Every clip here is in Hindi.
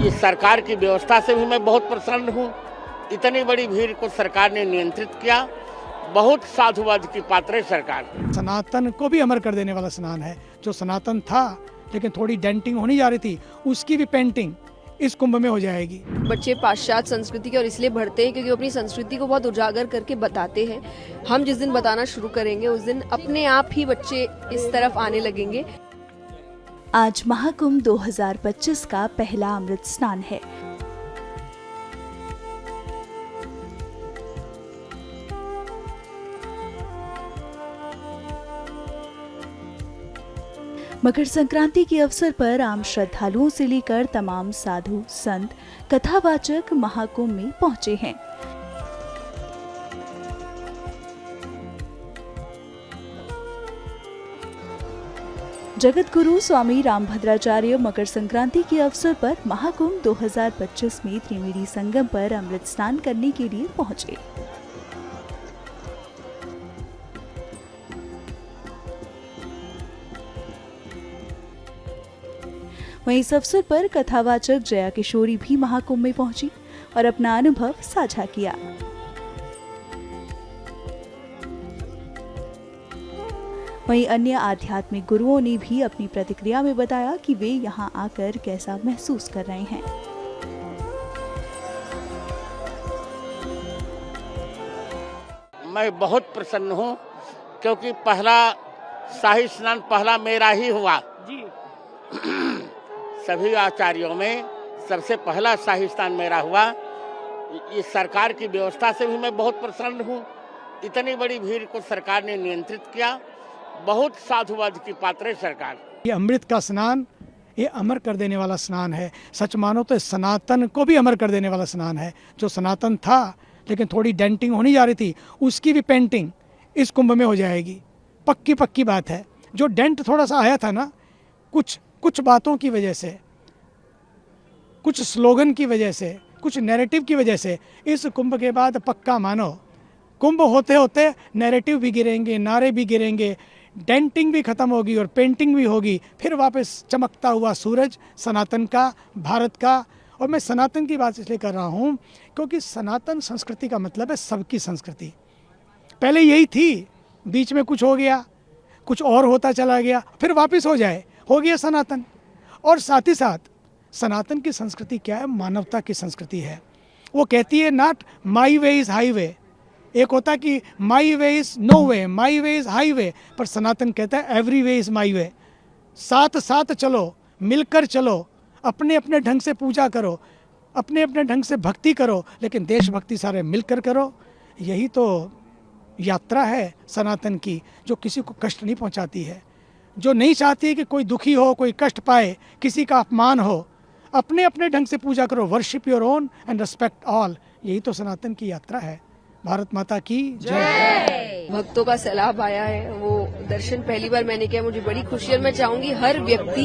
इस सरकार की व्यवस्था से भी मैं बहुत प्रसन्न हूँ। इतनी बड़ी भीड़ को सरकार ने नियंत्रित किया। बहुत साधुवाद की पात्र है सरकार। सनातन को भी अमर कर देने वाला स्नान है। जो सनातन था लेकिन थोड़ी डेंटिंग होनी जा रही थी, उसकी भी पेंटिंग इस कुंभ में हो जाएगी। बच्चे पाश्चात्य संस्कृति के और इसलिए बढ़ते हैं क्योंकि अपनी संस्कृति को बहुत उजागर करके बताते हैं। हम जिस दिन बताना शुरू करेंगे उस दिन अपने आप ही बच्चे इस तरफ आने लगेंगे। आज महाकुंभ 2025 का पहला अमृत स्नान है। मकर संक्रांति के अवसर पर आम श्रद्धालुओं से लेकर तमाम साधु संत कथावाचक महाकुंभ में पहुंचे हैं। जगत गुरु स्वामी रामभद्राचार्य मकर संक्रांति के अवसर पर महाकुंभ 2025 में त्रिवेणी संगम पर अमृत स्नान करने के लिए पहुंचे। वहीं इस अवसर पर कथावाचक जया किशोरी भी महाकुंभ में पहुंची और अपना अनुभव साझा किया। वहीं अन्य आध्यात्मिक गुरुओं ने भी अपनी प्रतिक्रिया में बताया कि वे यहां आकर कैसा महसूस कर रहे हैं। मैं बहुत प्रसन्न हूं क्योंकि पहला शाही स्नान पहला मेरा ही हुआ जी। सभी आचार्यों में सबसे पहला शाही स्नान मेरा हुआ। इस सरकार की व्यवस्था से भी मैं बहुत प्रसन्न हूँ। इतनी बड़ी भीड़ को सरकार ने नियंत्रित किया। बहुत साधुवाद की पात्र है सरकार। ये अमृत का स्नान ये अमर कर देने वाला स्नान है। सच मानो तो सनातन को भी अमर कर देने वाला स्नान है। जो सनातन था लेकिन थोड़ी डेंटिंग होनी जा रही थी, उसकी भी पेंटिंग इस कुंभ में हो जाएगी। पक्की बात है। जो डेंट थोड़ा सा आया था ना, कुछ बातों की वजह से, कुछ स्लोगन की वजह से, कुछ नैरेटिव की वजह से, इस कुंभ के बाद पक्का मानो कुंभ होते होते नैरेटिव भी गिरेंगे, नारे भी गिरेंगे, डेंटिंग भी खत्म होगी और पेंटिंग भी होगी। फिर वापस चमकता हुआ सूरज सनातन का, भारत का। और मैं सनातन की बात इसलिए कर रहा हूँ क्योंकि सनातन संस्कृति का मतलब है सबकी संस्कृति। पहले यही थी, बीच में कुछ हो गया, कुछ और होता चला गया, फिर वापस हो गया सनातन। और साथ ही साथ सनातन की संस्कृति क्या है? मानवता की संस्कृति है। वो कहती है not my way is highway. एक होता कि my way is no way, my way is highway, पर सनातन कहता है एवरी वे इज़ माई वे। साथ चलो, मिलकर चलो, अपने अपने ढंग से पूजा करो, अपने अपने ढंग से भक्ति करो, लेकिन देशभक्ति सारे मिलकर करो। यही तो यात्रा है सनातन की, जो किसी को कष्ट नहीं पहुंचाती है, जो नहीं चाहती है कि कोई दुखी हो, कोई कष्ट पाए, किसी का अपमान हो। अपने अपने ढंग से पूजा करो, worship your own and respect all. यही तो सनातन की यात्रा है। भारत माता की जय। भक्तों का सैलाब आया है, वो दर्शन पहली बार मैंने किया, मुझे बड़ी खुशी है। मैं चाहूंगी हर व्यक्ति,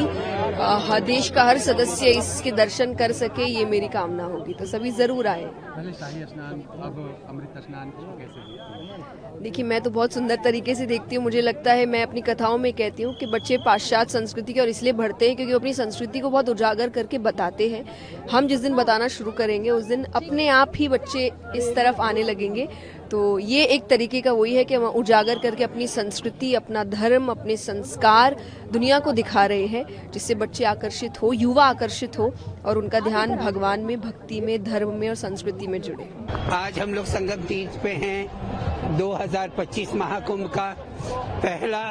देश का हर सदस्य इसके दर्शन कर सके, ये मेरी कामना होगी। तो सभी जरूर आए। पहले शाही स्नान, अब अमृत स्नान कैसे? देखिए, मैं तो बहुत सुंदर तरीके से देखती हूँ। मुझे लगता है, मैं अपनी कथाओं में कहती हूँ कि बच्चे पाश्चात्य संस्कृति के और इसलिए बढ़ते हैं क्योंकि अपनी संस्कृति को बहुत उजागर करके बताते हैं। हम जिस दिन बताना शुरू करेंगे उस दिन अपने आप ही बच्चे इस तरफ आने लगेंगे। तो ये एक तरीके का वही है कि हम उजागर करके अपनी संस्कृति, अपना धर्म, अपने संस्कार दुनिया को दिखा रहे हैं, जिससे बच्चे आकर्षित हो, युवा आकर्षित हो और उनका ध्यान भगवान में, भक्ति में, धर्म में और संस्कृति में जुड़े। आज हम लोग संगम तीज पे हैं। 2025 महाकुंभ का पहला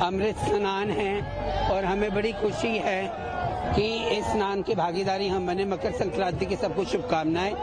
अमृत स्नान है और हमें बड़ी खुशी है कि इस स्नान की भागीदारी हम बने। मकर संक्रांति की सबको शुभकामनाएं।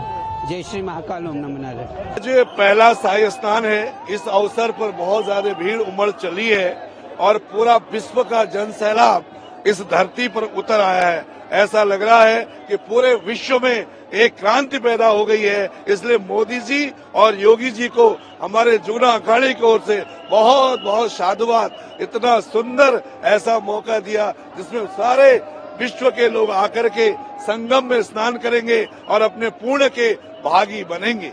जय श्री महाकाल, ओम नमो नारायण। आज पहला शाही स्नान है। इस अवसर पर बहुत ज्यादा भीड़ उमड़ चली है और पूरा विश्व का जन सैलाब इस धरती पर उतर आया है। ऐसा लग रहा है कि पूरे विश्व में एक क्रांति पैदा हो गई है। इसलिए मोदी जी और योगी जी को हमारे जूना अखाड़े की ओर से बहुत बहुत साधुवाद। इतना सुंदर ऐसा मौका दिया जिसमें सारे विश्व के लोग आकर के संगम में स्नान करेंगे और अपने पुण्य के भागी बनेंगे।